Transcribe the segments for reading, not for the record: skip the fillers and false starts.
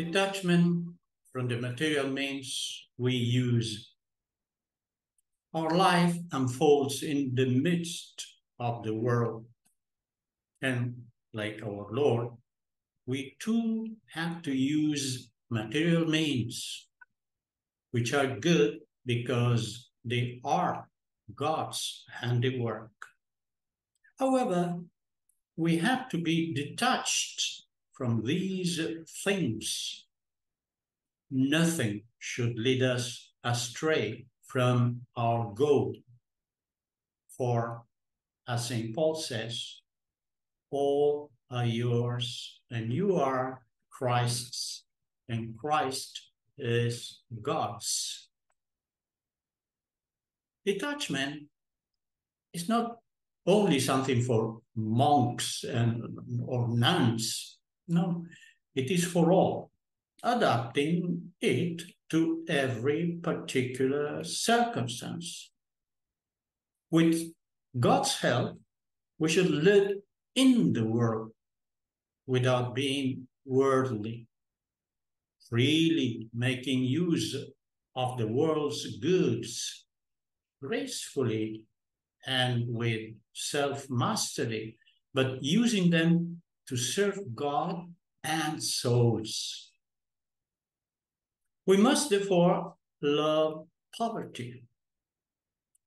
Detachment from the material means we use. Our life unfolds in the midst of the world. And like our Lord, we too have to use material means, which are good because they are God's handiwork. However, we have to be detached from these things. Nothing should lead us astray from our goal. For, as St. Paul says, all are yours, and you are Christ's, and Christ is God's. Detachment is not only something for monks or nuns. No, it is for all, adapting it to every particular circumstance. With God's help, we should live in the world without being worldly, freely making use of the world's goods, gracefully and with self-mastery, but using them to serve God and souls. We must therefore love poverty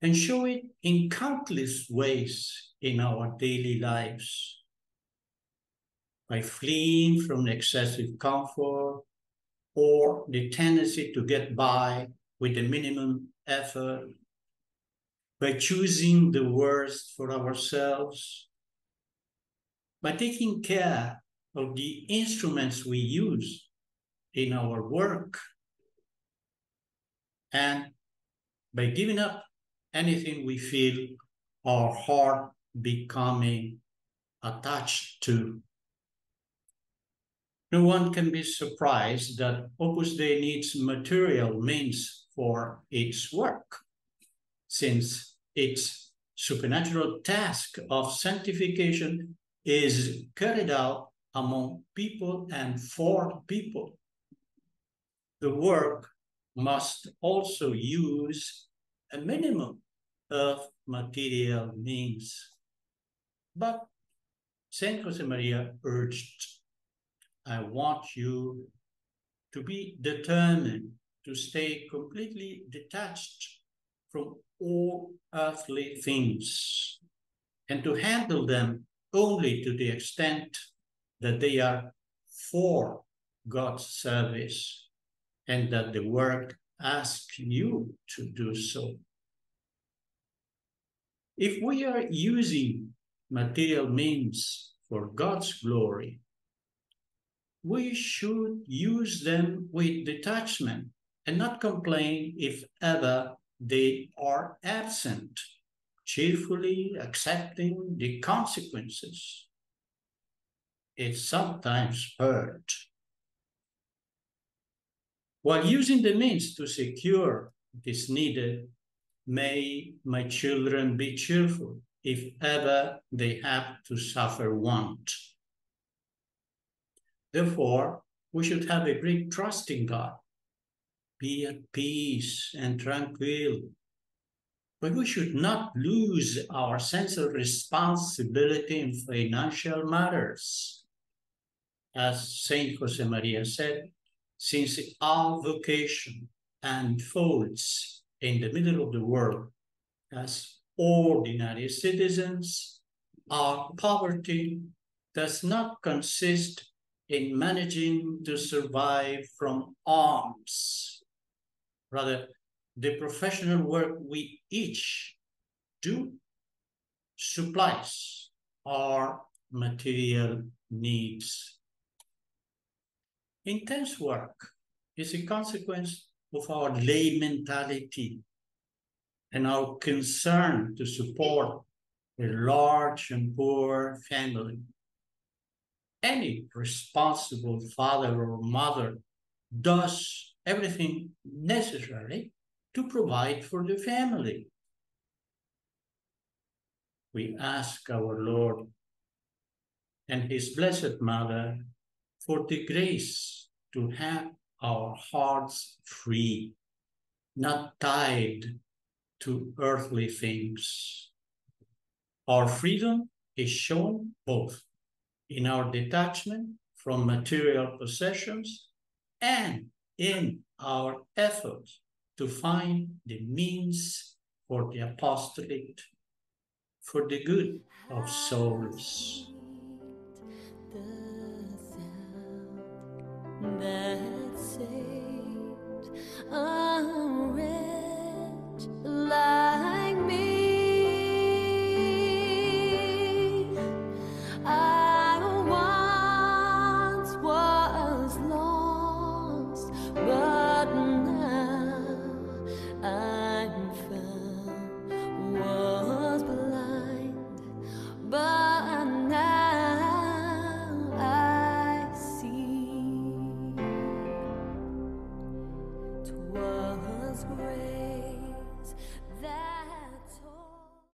and show it in countless ways in our daily lives. By fleeing from excessive comfort or the tendency to get by with the minimum effort, by choosing the worst for ourselves, by taking care of the instruments we use in our work, and by giving up anything we feel our heart becoming attached to. No one can be surprised that Opus Dei needs material means for its work, since its supernatural task of sanctification is carried out among people and for people. The work must also use a minimum of material means. But Saint Josemaria urged, I want you to be determined to stay completely detached from all earthly things and to handle them only to the extent that they are for God's service and that the work asks you to do so. If we are using material means for God's glory, we should use them with detachment and not complain if ever they are absent, cheerfully accepting the consequences. It sometimes hurt. While using the means to secure what is needed, may my children be cheerful if ever they have to suffer want. Therefore, we should have a great trust in God, be at peace and tranquil. But we should not lose our sense of responsibility in financial matters. As Saint Josemaria said, since our vocation unfolds in the middle of the world as ordinary citizens, our poverty does not consist in managing to survive from alms. Rather, the professional work we each do supplies our material needs. Intense work is a consequence of our lay mentality and our concern to support a large and poor family. Any responsible father or mother does everything necessary to provide for the family. We ask our Lord and His Blessed Mother for the grace to have our hearts free, not tied to earthly things. Our freedom is shown both in our detachment from material possessions and in our effort to find the means for the apostolate, for the good of souls. The sound that saved a wretch like me. I once was lost, but now I'm found. Was blind, but now I see. 'Twas grace